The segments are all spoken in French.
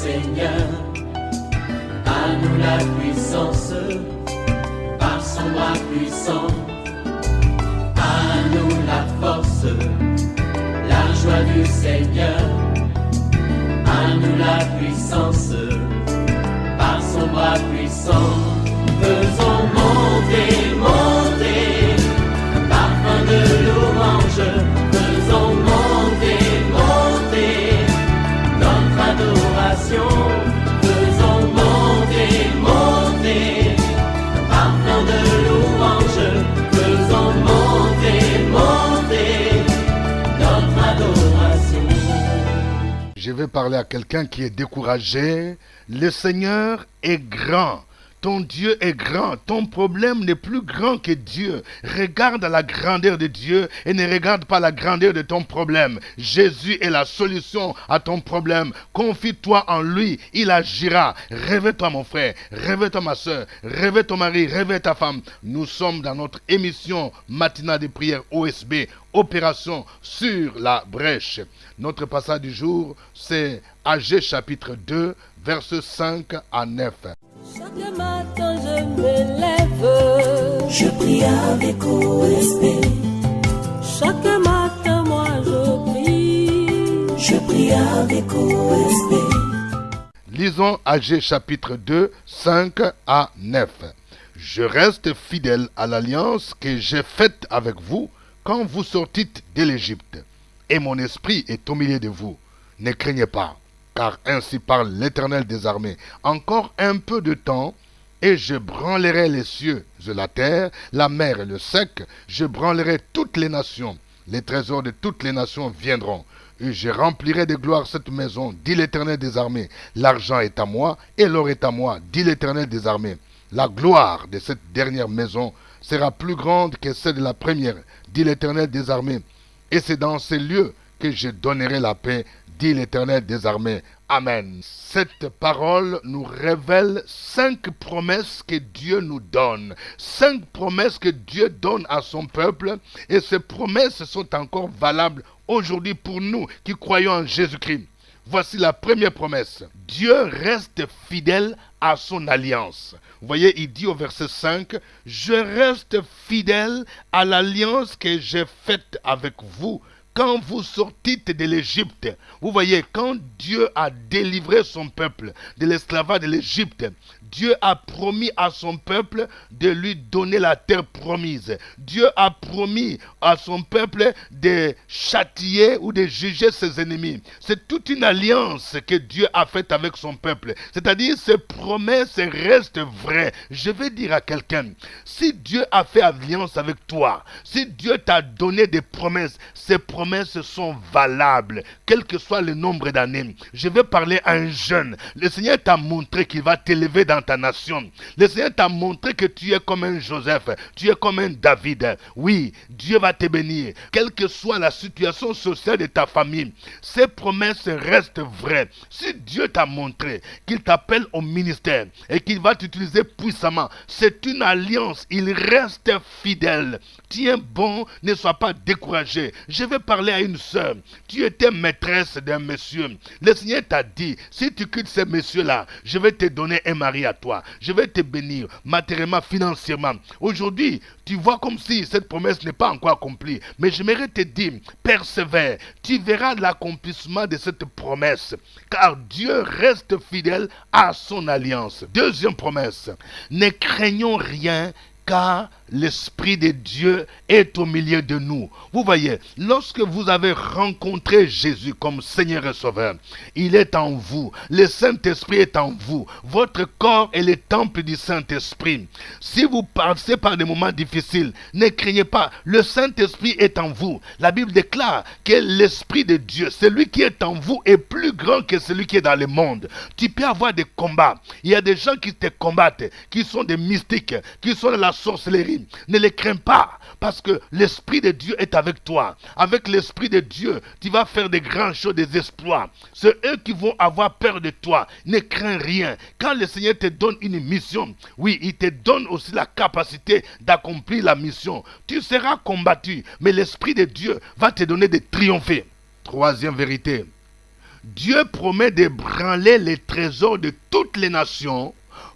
Seigneur. À nous la puissance, par son bras puissant. À nous la force, la joie du Seigneur. À nous la puissance, par son bras puissant. Faisons monter, monter, parfum de louange. Faisons monter, monter, notre adoration. Faisons monter, monter, parfum de louange. Faisons monter, monter, notre adoration. Je vais parler à quelqu'un qui est découragé. Le Seigneur est grand. Ton Dieu est grand. Ton problème n'est plus grand que Dieu. Regarde la grandeur de Dieu et ne regarde pas la grandeur de ton problème. Jésus est la solution à ton problème. Confie-toi en lui. Il agira. Réveille-toi mon frère. Réveille-toi ma soeur. Réveille ton mari. Réveille ta femme. Nous sommes dans notre émission matinale de prière OSB. Opération sur la brèche. Notre passage du jour, c'est Agé chapitre 2, versets 5 à 9. Chaque matin je me lève, je prie avec OSB. chaque matin moi je prie avec OSB. Lisons Agé chapitre 2, 5 à 9. Je reste fidèle à l'alliance que j'ai faite avec vous quand vous sortîtes de l'Égypte, et mon esprit est au milieu de vous. Ne craignez pas, car ainsi parle l'Éternel des armées. Encore un peu de temps, et je branlerai les cieux et la terre, la mer et le sec. Je branlerai toutes les nations. Les trésors de toutes les nations viendront. Et je remplirai de gloire cette maison, dit l'Éternel des armées. L'argent est à moi, et l'or est à moi, dit l'Éternel des armées. La gloire de cette dernière maison sera plus grande que celle de la première, dit l'Éternel des armées. Et c'est dans ces lieux que je donnerai la paix, dit l'Éternel des armées. Amen. Cette parole nous révèle 5 promesses que Dieu nous donne. 5 promesses que Dieu donne à son peuple. Et ces promesses sont encore valables aujourd'hui pour nous qui croyons en Jésus-Christ. Voici la première promesse. Dieu reste fidèle à son alliance. Vous voyez, il dit au verset 5, « Je reste fidèle à l'alliance que j'ai faite avec vous quand vous sortîtes de l'Égypte. » Vous voyez, quand Dieu a délivré son peuple de l'esclavage de l'Égypte, Dieu a promis à son peuple de lui donner la terre promise. Dieu a promis à son peuple de châtier ou de juger ses ennemis. C'est toute une alliance que Dieu a faite avec son peuple. C'est-à-dire, ces promesses restent vraies. Je vais dire à quelqu'un, si Dieu a fait alliance avec toi, si Dieu t'a donné des promesses, ces promesses sont valables, quel que soit le nombre d'années. Je vais parler à un jeune. Le Seigneur t'a montré qu'il va t'élever dans ta nation. Le Seigneur t'a montré que tu es comme un Joseph, tu es comme un David. Oui, Dieu va te bénir. Quelle que soit la situation sociale de ta famille, ces promesses restent vraies. Si Dieu t'a montré qu'il t'appelle au ministère et qu'il va t'utiliser puissamment, c'est une alliance. Il reste fidèle. Tiens bon, ne sois pas découragé. Je vais parler à une sœur. Tu étais maîtresse d'un monsieur. Le Seigneur t'a dit, si tu quittes ces messieurs-là, je vais te donner un mari à toi. Je vais te bénir matériellement, financièrement. Aujourd'hui, tu vois comme si cette promesse n'est pas encore accomplie. Mais j'aimerais te dire, persévère. Tu verras l'accomplissement de cette promesse. Car Dieu reste fidèle à son alliance. Deuxième promesse. Ne craignons rien, car l'Esprit de Dieu est au milieu de nous. Vous voyez, lorsque vous avez rencontré Jésus comme Seigneur et Sauveur, il est en vous. Le Saint-Esprit est en vous. Votre corps est le temple du Saint-Esprit. Si vous passez par des moments difficiles, ne craignez pas. Le Saint-Esprit est en vous. La Bible déclare que l'Esprit de Dieu, celui qui est en vous, est plus grand que celui qui est dans le monde. Tu peux avoir des combats. Il y a des gens qui te combattent, qui sont des mystiques, qui sont de la sorcellerie. Ne les crains pas, parce que l'Esprit de Dieu est avec toi. Avec l'Esprit de Dieu, tu vas faire des grandes choses, des exploits. C'est eux qui vont avoir peur de toi. Ne crains rien. Quand le Seigneur te donne une mission, oui, il te donne aussi la capacité d'accomplir la mission. Tu seras combattu, mais l'Esprit de Dieu va te donner de triompher. Troisième vérité. Dieu promet d'ébranler les trésors de toutes les nations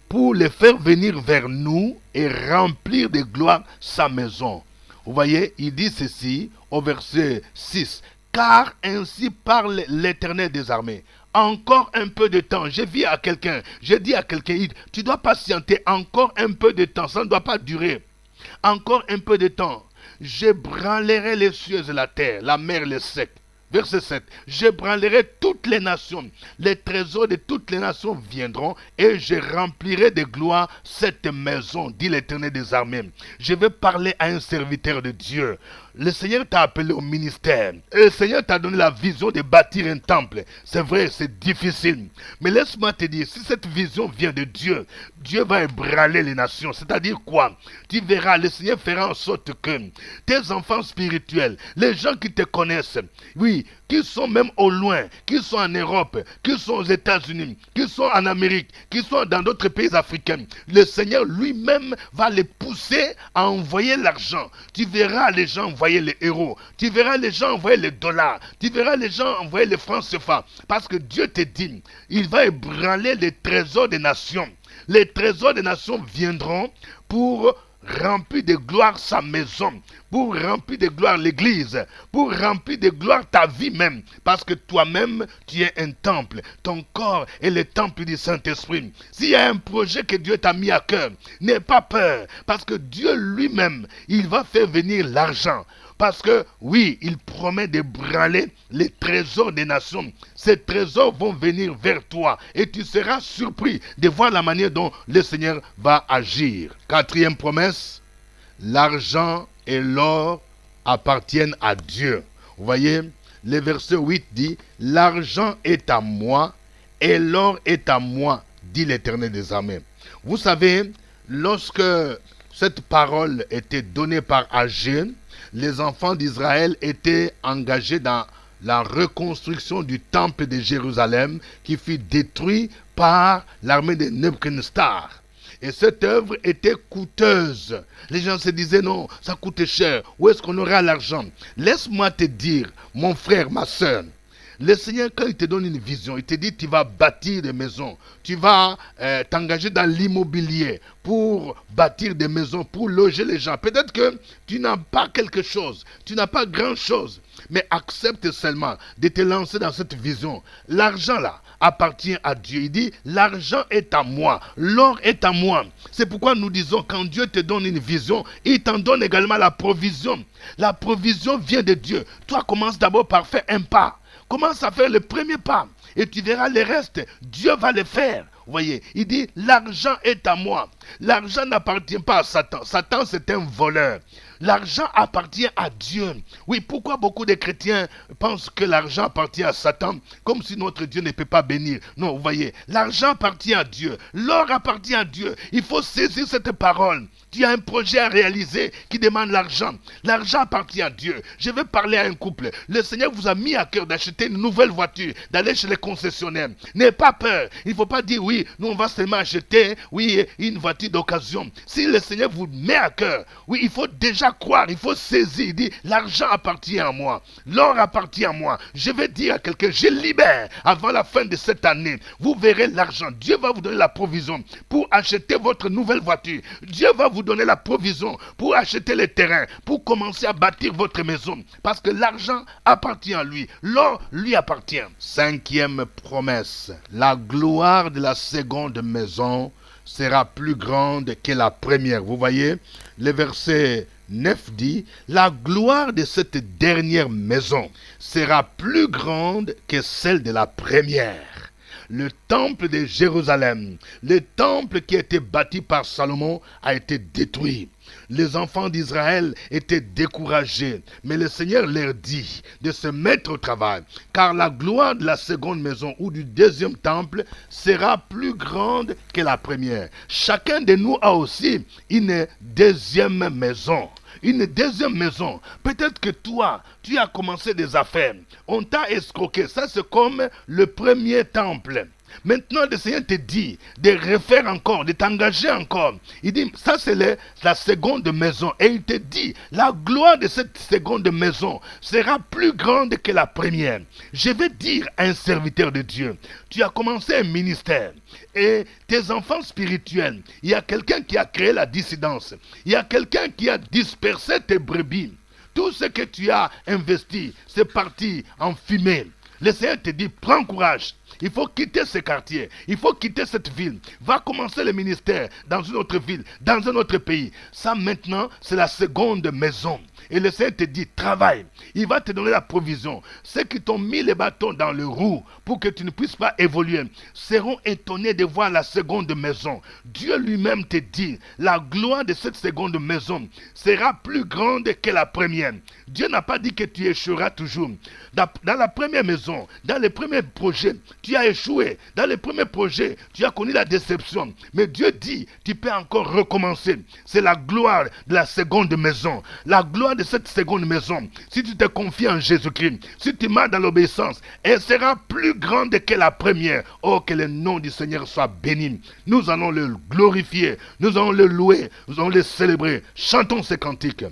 pour les faire venir vers nous et remplir de gloire sa maison. Vous voyez, il dit ceci au verset 6. Car ainsi parle l'Éternel des armées. Encore un peu de temps. J'ai dit à quelqu'un, tu dois patienter encore un peu de temps. Ça ne doit pas durer. Encore un peu de temps. J'ébranlerai les cieux et la terre, la mer, les secs. Verset 7. J'ébranlerai toutes les nations. Les trésors de toutes les nations viendront et je remplirai de gloire cette maison, dit l'Éternel des armées. Je vais parler à un serviteur de Dieu. Le Seigneur t'a appelé au ministère. Et le Seigneur t'a donné la vision de bâtir un temple. C'est vrai, c'est difficile. Mais laisse-moi te dire, si cette vision vient de Dieu, Dieu va ébranler les nations. C'est-à-dire quoi? Tu verras, le Seigneur fera en sorte que tes enfants spirituels, les gens qui te connaissent, oui, qui sont même au loin, qui sont en Europe, qui sont aux États-Unis, qui sont en Amérique, qui sont dans d'autres pays africains, le Seigneur lui-même va les pousser à envoyer l'argent. Tu verras les gens envoyer les euros, tu verras les gens envoyer les dollars, tu verras les gens envoyer les francs CFA, parce que Dieu te dit, il va ébranler les trésors des nations. Les trésors des nations viendront pour remplir de gloire sa maison, pour remplir de gloire l'église, pour remplir de gloire ta vie même, parce que toi-même tu es un temple, ton corps est le temple du Saint-Esprit. S'il y a un projet que Dieu t'a mis à cœur, n'aie pas peur, parce que Dieu lui-même, il va faire venir l'argent. Parce que, oui, il promet d'ébranler les trésors des nations. Ces trésors vont venir vers toi et tu seras surpris de voir la manière dont le Seigneur va agir. Quatrième promesse, l'argent et l'or appartiennent à Dieu. Vous voyez, le verset 8 dit, l'argent est à moi et l'or est à moi, dit l'Éternel des armées. Vous savez, lorsque cette parole était donnée par Agé, les enfants d'Israël étaient engagés dans la reconstruction du temple de Jérusalem qui fut détruit par l'armée de Nebuchadnezzar. Et cette œuvre était coûteuse. Les gens se disaient non, ça coûte cher. Où est-ce qu'on aura l'argent? Laisse-moi te dire, mon frère, ma soeur, le Seigneur, quand il te donne une vision, il te dit tu vas bâtir des maisons, tu vas t'engager dans l'immobilier pour bâtir des maisons, pour loger les gens. Peut-être que tu n'as pas quelque chose, tu n'as pas grand-chose, mais accepte seulement de te lancer dans cette vision. L'argent là appartient à Dieu. Il dit l'argent est à moi, l'or est à moi. C'est pourquoi nous disons quand Dieu te donne une vision, il t'en donne également la provision. La provision vient de Dieu. Toi, commence d'abord par faire un pas. Commence à faire le premier pas et tu verras le reste. Dieu va le faire. Vous voyez, il dit l'argent est à moi. L'argent n'appartient pas à Satan. Satan, c'est un voleur. L'argent appartient à Dieu. Oui, pourquoi beaucoup de chrétiens pensent que l'argent appartient à Satan, comme si notre Dieu ne peut pas bénir? Non, vous voyez, l'argent appartient à Dieu. L'or appartient à Dieu. Il faut saisir cette parole. Tu as un projet à réaliser qui demande l'argent. L'argent appartient à Dieu. Je vais parler à un couple. Le Seigneur vous a mis à cœur d'acheter une nouvelle voiture, d'aller chez les concessionnaires. N'ayez pas peur. Il ne faut pas dire oui, nous on va seulement acheter une voiture d'occasion. Si le Seigneur vous met à cœur, oui, il faut déjà croire, il faut saisir. Il dit l'argent appartient à moi, l'or appartient à moi. Je vais dire à quelqu'un, je libère avant la fin de cette année. Vous verrez l'argent. Dieu va vous donner la provision pour acheter votre nouvelle voiture. Dieu va vous donner la provision pour acheter les terrains, pour commencer à bâtir votre maison. Parce que l'argent appartient à lui, l'or lui appartient. Cinquième promesse, la gloire de la seconde maison sera plus grande que la première. Vous voyez, le verset 9 dit, la gloire de cette dernière maison sera plus grande que celle de la première. Le temple de Jérusalem, le temple qui a été bâti par Salomon, a été détruit. Les enfants d'Israël étaient découragés, mais le Seigneur leur dit de se mettre au travail, car la gloire de la seconde maison ou du deuxième temple sera plus grande que la première. Chacun de nous a aussi une deuxième maison. Une deuxième maison. Peut-être que toi, tu as commencé des affaires. On t'a escroqué. Ça, c'est comme le premier temple. Maintenant, le Seigneur te dit de refaire encore, de t'engager encore. Il dit, ça c'est la seconde maison. Et il te dit, la gloire de cette seconde maison sera plus grande que la première. Je vais dire à un serviteur de Dieu, tu as commencé un ministère. Et tes enfants spirituels, il y a quelqu'un qui a créé la dissidence. Il y a quelqu'un qui a dispersé tes brebis. Tout ce que tu as investi, c'est parti en fumée. Le Seigneur te dit, prends courage. Il faut quitter ce quartier. Il faut quitter cette ville. Va commencer le ministère dans une autre ville, dans un autre pays. Ça maintenant, c'est la seconde maison. Et le Seigneur te dit, travaille. Il va te donner la provision. Ceux qui t'ont mis les bâtons dans le roue pour que tu ne puisses pas évoluer seront étonnés de voir la seconde maison. Dieu lui-même te dit, la gloire de cette seconde maison sera plus grande que la première. Dieu n'a pas dit que tu échoueras toujours. Dans la première maison, dans les premiers projets, tu as échoué. Dans les premiers projets, tu as connu la déception. Mais Dieu dit, tu peux encore recommencer. C'est la gloire de la seconde maison. La gloire de cette seconde maison. Si tu te confies en Jésus-Christ, si tu marches dans l'obéissance, elle sera plus grande que la première. Oh, que le nom du Seigneur soit béni. Nous allons le glorifier. Nous allons le louer. Nous allons le célébrer. Chantons ces cantiques.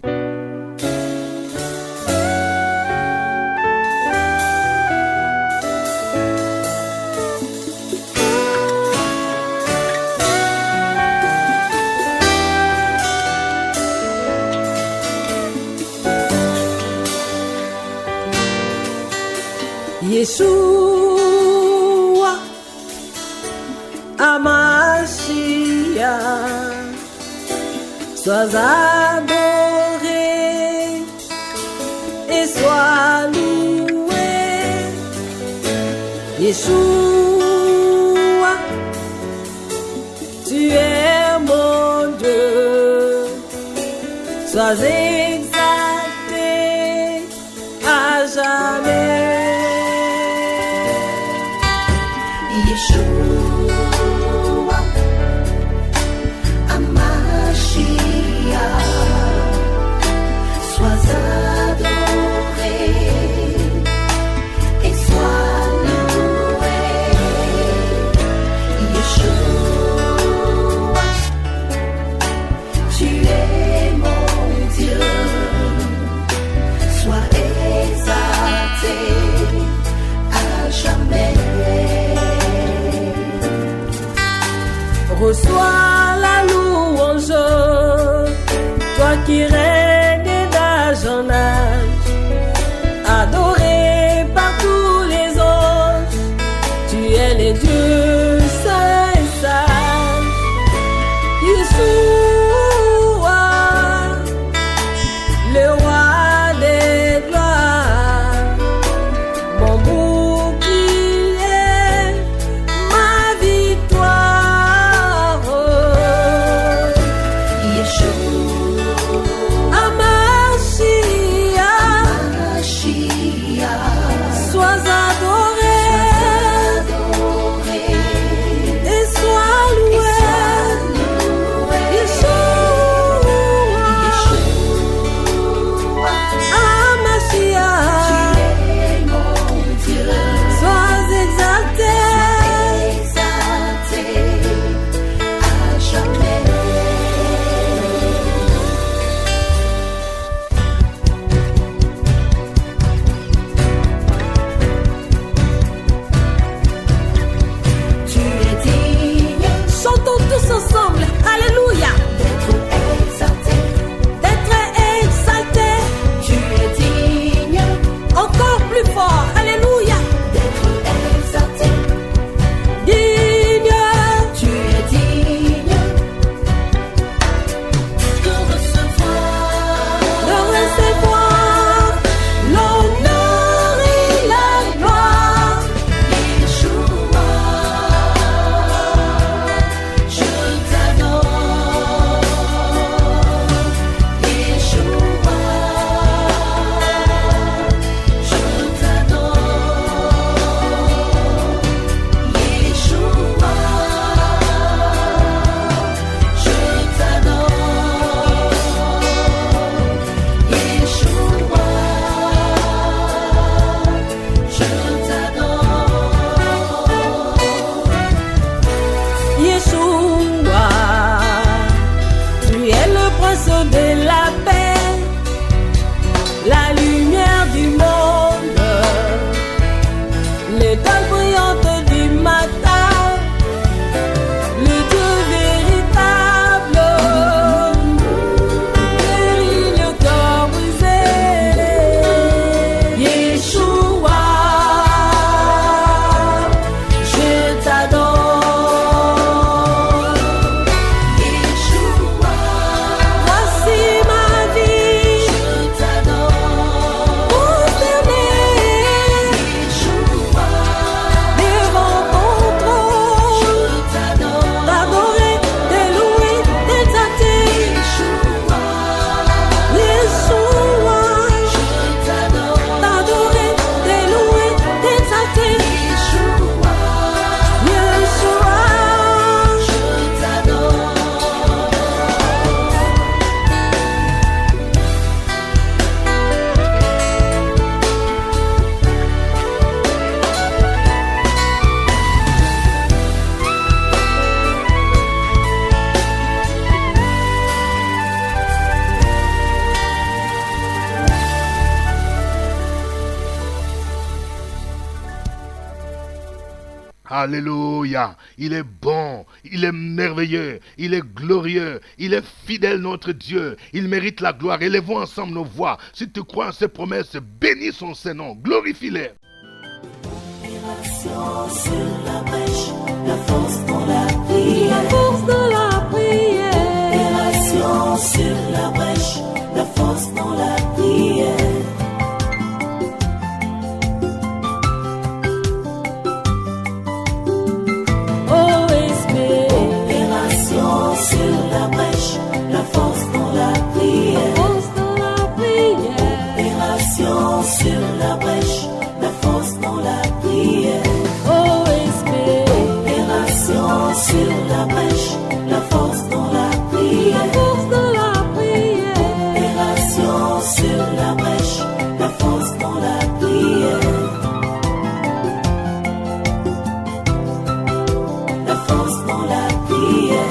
Yeshua Amashia, sois adoré et sois loué. Yeshua, tu es mon Dieu, sois exalté à jamais. Yeshua, Amashia, sois adoré et sois loué. Yeshua, tu es mon Dieu, sois exalté à jamais. Reçois la louange, toi qui règnes d'âge en âge, adoré par tous les anges, tu es le Dieu saint et sage. Yeshua, le roi des gloires, mon bouclier, ma victoire. Amashia, sois adoré et sois loué. Yeshua, Amashia, sois exalté à jamais. Alléluia. Il est bon, il est merveilleux, il est glorieux, il est fidèle notre Dieu. Il mérite la gloire. Élevons ensemble nos voix. Si tu crois en ses promesses, bénis son Saint-Nom, glorifie-les. Opération sur la brèche, la force dans la prière. La force de la prière. Opération sur la brèche, la force dans la prière. OSB. Opération sur la brèche, la force dans la prière. Force de la prière. Opération sur la brèche, la force dans la prière. OSB. Opération sur la brèche, la force dans la La prière. force de la prière. Opération sur la brèche, la force dans la prière. La force dans la prière.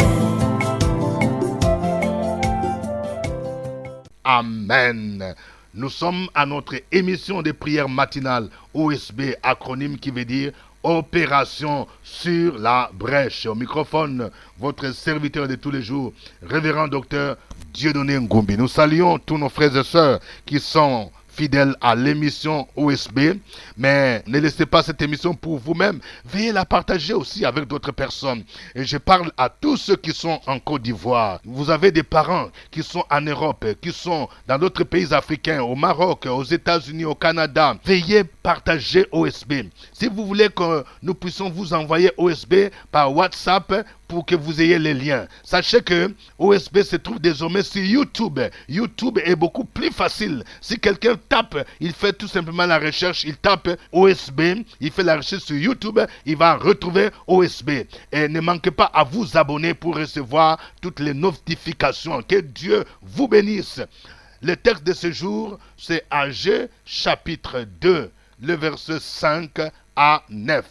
Amen. Nous sommes à notre émission de prière matinale OSB, acronyme qui veut dire Opération sur la brèche. Au microphone, votre serviteur de tous les jours, révérend docteur Dieudonné Ngumbi. Nous saluons tous nos frères et sœurs qui sont fidèles à l'émission OSB, mais ne laissez pas cette émission pour vous-même. Veuillez la partager aussi avec d'autres personnes. Et je parle à tous ceux qui sont en Côte d'Ivoire. Vous avez des parents qui sont en Europe, qui sont dans d'autres pays africains, au Maroc, aux États-Unis, au Canada. Veuillez partager OSB. Si vous voulez que nous puissions vous envoyer OSB par WhatsApp, pour que vous ayez les liens. Sachez que OSB se trouve désormais sur YouTube. YouTube est beaucoup plus facile. Si quelqu'un tape, il fait tout simplement la recherche, il tape OSB, il fait la recherche sur YouTube, il va retrouver OSB. Et ne manquez pas à vous abonner pour recevoir toutes les notifications. Que Dieu vous bénisse. Le texte de ce jour, c'est Agé chapitre 2, le verset 5 à 9.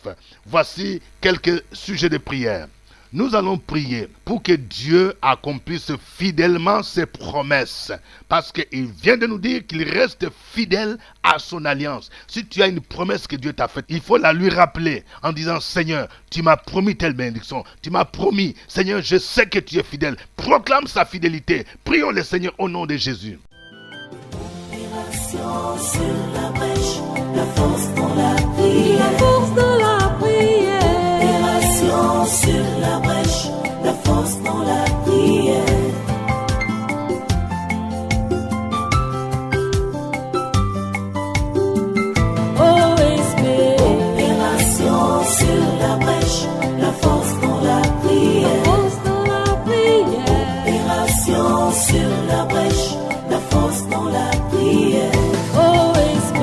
Voici quelques sujets de prière. Nous allons prier pour que Dieu accomplisse fidèlement ses promesses. Parce qu'il vient de nous dire qu'il reste fidèle à son alliance. Si tu as une promesse que Dieu t'a faite, il faut la lui rappeler en disant: Seigneur, tu m'as promis telle bénédiction. Tu m'as promis, Seigneur, je sais que tu es fidèle. Proclame sa fidélité. Prions le Seigneur au nom de Jésus. Opération sur la brèche, la force dans la prière. La force de la prière. Opération sur la brèche, la force dans la prière. OSB. Opération sur la brèche, la force dans la prière. Force de la prière. Opération sur la brèche, la force dans la prière. OSB.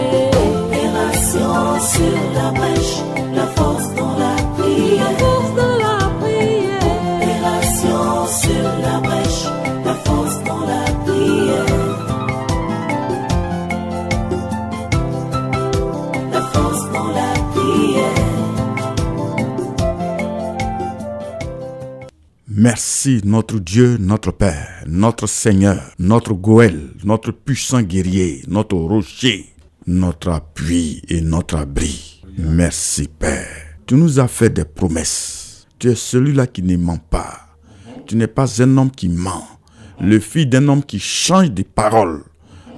Opération sur la brèche, la force dans la La prière. force de la prière. Opération sur la brèche, la force dans la prière. La force dans la prière. Merci notre Dieu, notre Père, notre Seigneur, notre Goël, notre puissant guerrier, notre rocher, notre appui et notre abri. Merci Père. Tu nous as fait des promesses. Tu es celui-là qui ne ment pas. Tu n'es pas un homme qui ment. Le fils d'un homme qui change de parole.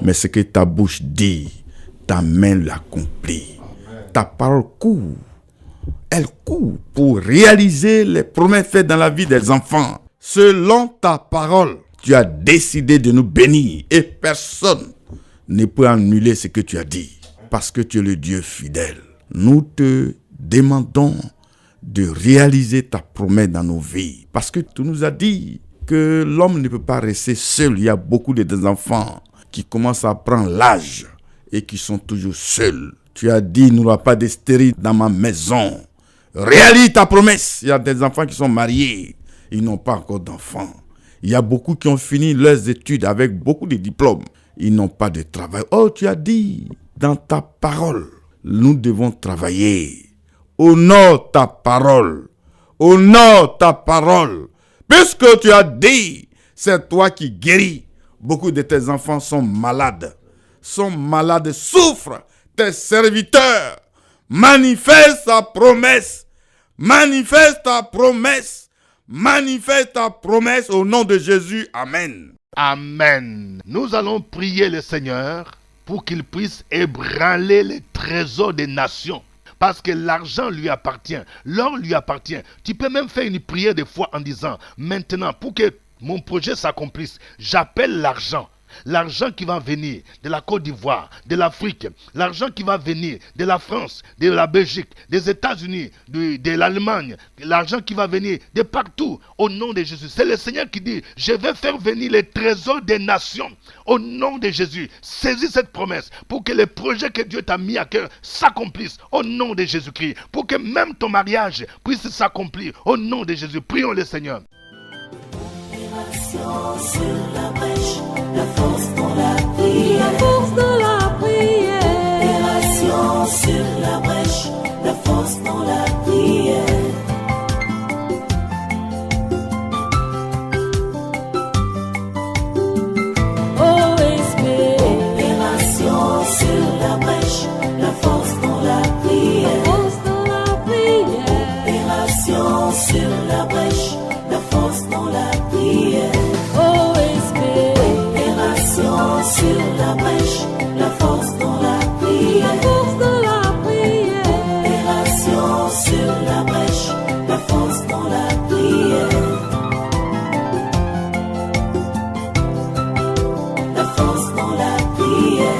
Mais ce que ta bouche dit, ta main l'accomplit. Ta parole court. Elle court pour réaliser les promesses faites dans la vie des enfants. Selon ta parole, tu as décidé de nous bénir et personne ne peut annuler ce que tu as dit parce que tu es le Dieu fidèle. Nous te demandons de réaliser ta promesse dans nos vies parce que tu nous as dit que l'homme ne peut pas rester seul. Il y a beaucoup de enfants qui commencent à prendre l'âge et qui sont toujours seuls. Tu as dit, il n'y aura pas de stérile dans ma maison. Réalise ta promesse. Il y a des enfants qui sont mariés. Ils n'ont pas encore d'enfants. Il y a beaucoup qui ont fini leurs études avec beaucoup de diplômes. Ils n'ont pas de travail. Oh, tu as dit, dans ta parole, nous devons travailler. Honore ta parole. Honore ta parole. Puisque tu as dit, c'est toi qui guéris. Beaucoup de tes enfants sont malades. Souffrent. Tes serviteurs manifestent sa promesse. Manifeste ta promesse. Manifeste ta promesse au nom de Jésus. Amen. Amen. Nous allons prier le Seigneur pour qu'il puisse ébranler les trésors des nations. Parce que l'argent lui appartient, l'or lui appartient. Tu peux même faire une prière de foi en disant, maintenant, pour que mon projet s'accomplisse, j'appelle l'argent. L'argent qui va venir de la Côte d'Ivoire, de l'Afrique, l'argent qui va venir de la France, de la Belgique, des États-Unis, de l'Allemagne, l'argent qui va venir de partout, au nom de Jésus. C'est le Seigneur qui dit, je vais faire venir les trésors des nations, au nom de Jésus. Saisis cette promesse pour que les projets que Dieu t'a mis à cœur s'accomplissent, au nom de Jésus-Christ. Pour que même ton mariage puisse s'accomplir, au nom de Jésus. Prions le Seigneur. Sur la brèche, la force dans la prière. La force de la prière. Opération sur la brèche, la force dans la prière. OSP. Opération sur la brèche, la force dans la prière. La force de la prière. Opération sur la brèche, la force dans la prière. OSP. Opération sur la brèche, la force dans la prière. La force de la prière. Opération sur la brèche, la force dans la prière. La force dans la prière.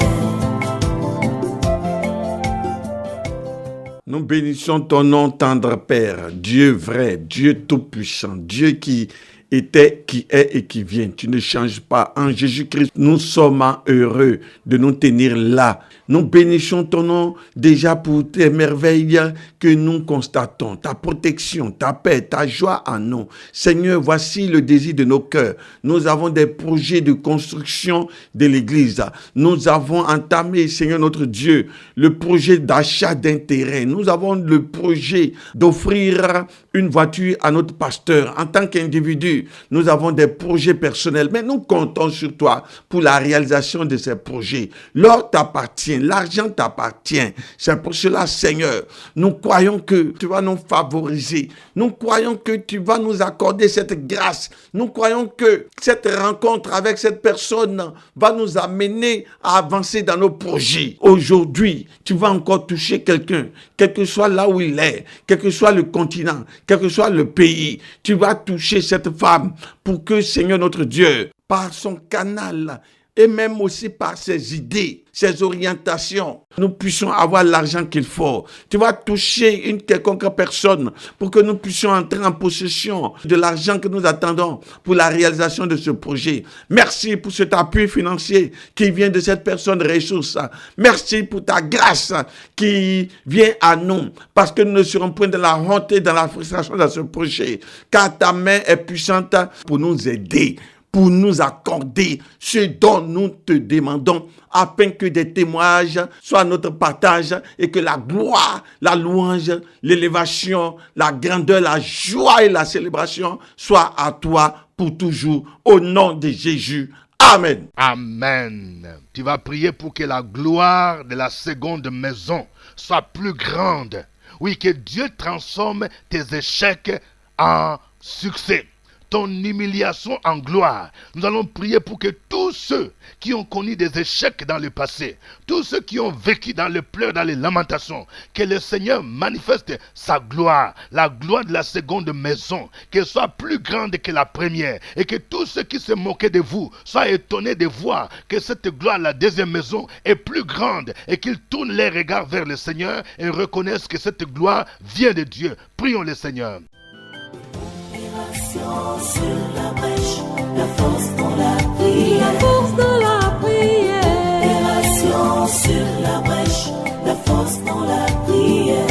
Nous bénissons ton nom, tendre Père, Dieu vrai, Dieu tout-puissant, Dieu qui était, qui est et qui vient. Tu ne changes pas. En Jésus-Christ, nous sommes heureux de nous tenir là. Nous bénissons ton nom déjà pour tes merveilles que nous constatons. Ta protection, ta paix, ta joie en nous. Seigneur, voici le désir de nos cœurs. Nous avons des projets de construction de l'Église. Nous avons entamé, Seigneur notre Dieu, le projet d'achat d'un terrain. Nous avons le projet d'offrir une voiture à notre pasteur. En tant qu'individu, nous avons des projets personnels, mais nous comptons sur toi pour la réalisation de ces projets. L'or t'appartient, l'argent t'appartient. C'est pour cela, Seigneur, nous croyons que tu vas nous favoriser. Nous croyons que tu vas nous accorder cette grâce. Nous croyons que cette rencontre avec cette personne va nous amener à avancer dans nos projets. Aujourd'hui, tu vas encore toucher quelqu'un, quel que soit là où il est, quel que soit le continent, quel que soit le pays. Tu vas toucher cette femme pour que, Seigneur notre Dieu, par son canal et même aussi par ses idées, ses orientations, nous puissions avoir l'argent qu'il faut. Tu vas toucher une quelconque personne pour que nous puissions entrer en possession de l'argent que nous attendons pour la réalisation de ce projet. Merci pour cet appui financier qui vient de cette personne ressource. Merci pour ta grâce qui vient à nous parce que nous ne serons point de la honte et dans la frustration dans ce projet, car ta main est puissante pour nous aider, pour nous accorder ce dont nous te demandons, afin que des témoignages soient notre partage et que la gloire, la louange, l'élévation, la grandeur, la joie et la célébration soient à toi pour toujours, au nom de Jésus. Amen. Amen. Tu vas prier pour que la gloire de la seconde maison soit plus grande. Oui, que Dieu transforme tes échecs en succès, ton humiliation en gloire. Nous allons prier pour que tous ceux qui ont connu des échecs dans le passé, tous ceux qui ont vécu dans le pleurs, dans les lamentations, que le Seigneur manifeste sa gloire, la gloire de la seconde maison, qu'elle soit plus grande que la première, et que tous ceux qui se moquaient de vous soient étonnés de voir que cette gloire, la deuxième maison, est plus grande, et qu'ils tournent les regards vers le Seigneur et reconnaissent que cette gloire vient de Dieu. Prions le Seigneur. Sur la brèche, la force dans la prière. La force de la prière. Opération sur la brèche, la force dans la prière.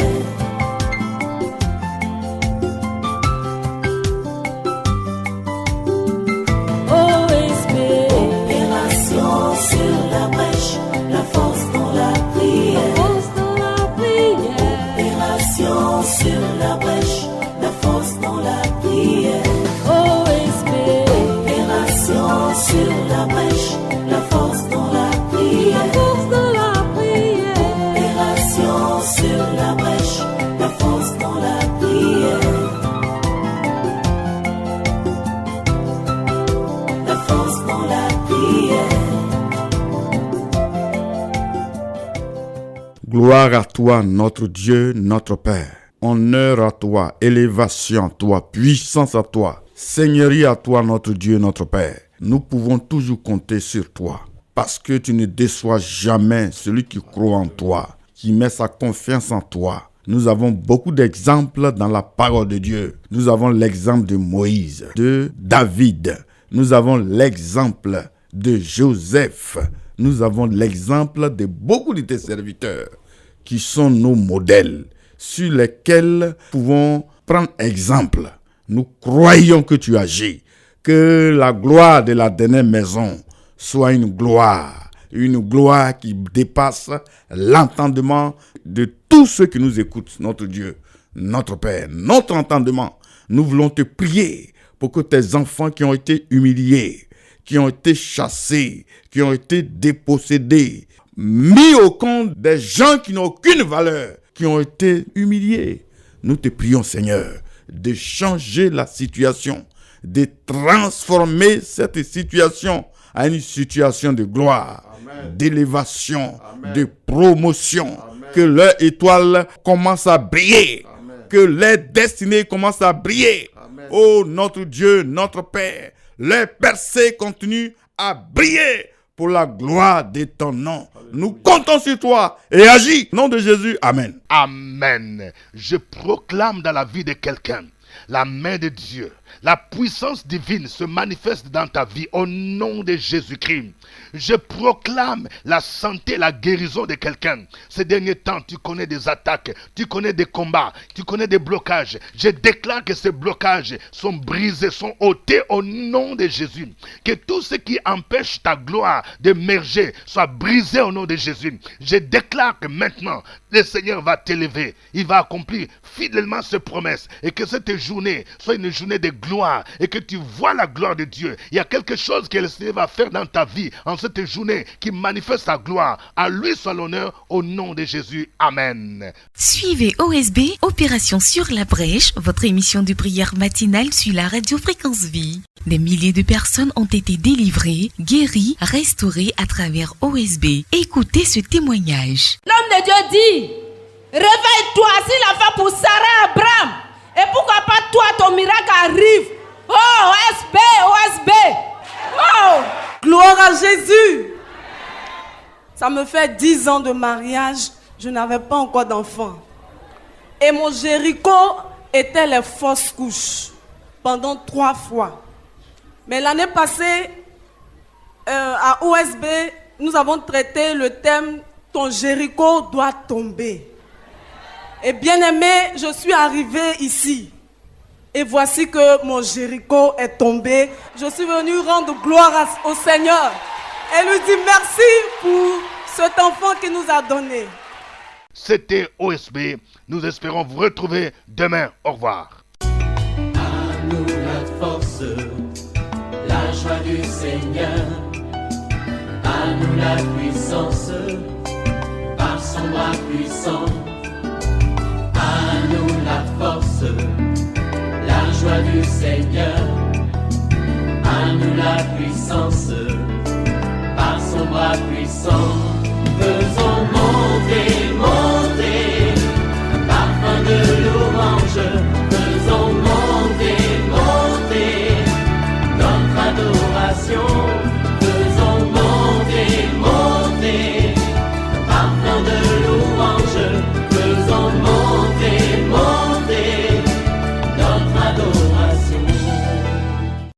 OSP. Opération sur la brèche, la force dans la prière. La force de la prière. Opération sur la brèche, la force dans la prière. OSP. Opération sur la brèche, la force dans la prière. La force de la prière. Opération sur la brèche, Gloire à toi, notre Dieu, notre Père. Honneur à toi, élévation à toi, puissance à toi, seigneurie à toi, notre Dieu, notre Père. Nous pouvons toujours compter sur toi, parce que tu ne déçois jamais celui qui croit en toi, qui met sa confiance en toi. Nous avons beaucoup d'exemples dans la parole de Dieu. Nous avons l'exemple de Moïse, de David. Nous avons l'exemple de Joseph. Nous avons l'exemple de beaucoup de tes serviteurs qui sont nos modèles, sur lesquels nous pouvons prendre exemple. Nous croyons que tu agis, que la gloire de la dernière maison soit une gloire qui dépasse l'entendement de tous ceux qui nous écoutent, notre Dieu, notre Père, notre entendement. Nous voulons te prier pour que tes enfants qui ont été humiliés, qui ont été chassés, qui ont été dépossédés, mis au compte des gens qui n'ont aucune valeur, qui ont été humiliés. Nous te prions, Seigneur, de changer la situation, de transformer cette situation à une situation de gloire, Amen, d'élévation, Amen, de promotion. Amen. Que leur étoile commence à briller, Amen, que leur destinée commence à briller. Amen. Oh notre Dieu, notre Père, leur percée continue à briller pour la gloire de ton nom. Nous comptons sur toi et agis. Au nom de Jésus, Amen. Amen. Je proclame dans la vie de quelqu'un la main de Dieu. La puissance divine se manifeste dans ta vie au nom de Jésus-Christ. Je proclame la santé, la guérison de quelqu'un. Ces derniers temps, tu connais des attaques, tu connais des combats, tu connais des blocages. Je déclare que ces blocages sont brisés, sont ôtés au nom de Jésus. Que tout ce qui empêche ta gloire d'émerger soit brisé au nom de Jésus. Je déclare que maintenant, le Seigneur va t'élever. Il va accomplir fidèlement ses promesses. Et que cette journée soit une journée de gloire. Et que tu vois la gloire de Dieu. Il y a quelque chose que le Seigneur va faire dans ta vie en cette journée qui manifeste sa gloire. À lui soit l'honneur au nom de Jésus. Amen. Suivez OSB, Opération sur la brèche, votre émission de prière matinale sur la radio Fréquence Vie. Des milliers de personnes ont été délivrées, guéries, restaurées à travers OSB. Écoutez ce témoignage. L'homme de Dieu dit, réveille-toi, s'il l'a fait pour Sarah Abraham. Et pourquoi pas toi, ton miracle arrive. Oh, OSB, OSB. Oh, gloire à Jésus. Ça me fait 10 ans de mariage, je n'avais pas encore d'enfant. Et mon Jéricho était les fausses couches pendant 3 fois. Mais l'année passée, à OSB, nous avons traité le thème « Ton Jéricho doit tomber ». Et bien aimé, je suis arrivée ici. Et voici que mon Jéricho est tombé. Je suis venue rendre gloire au Seigneur. Et lui dire merci pour cet enfant qu'il nous a donné. C'était OSB. Nous espérons vous retrouver demain. Au revoir. À nous la force, la joie du Seigneur. À nous la puissance, par son bras puissant. À nous la force, la joie du Seigneur. À nous la puissance, par son bras puissant.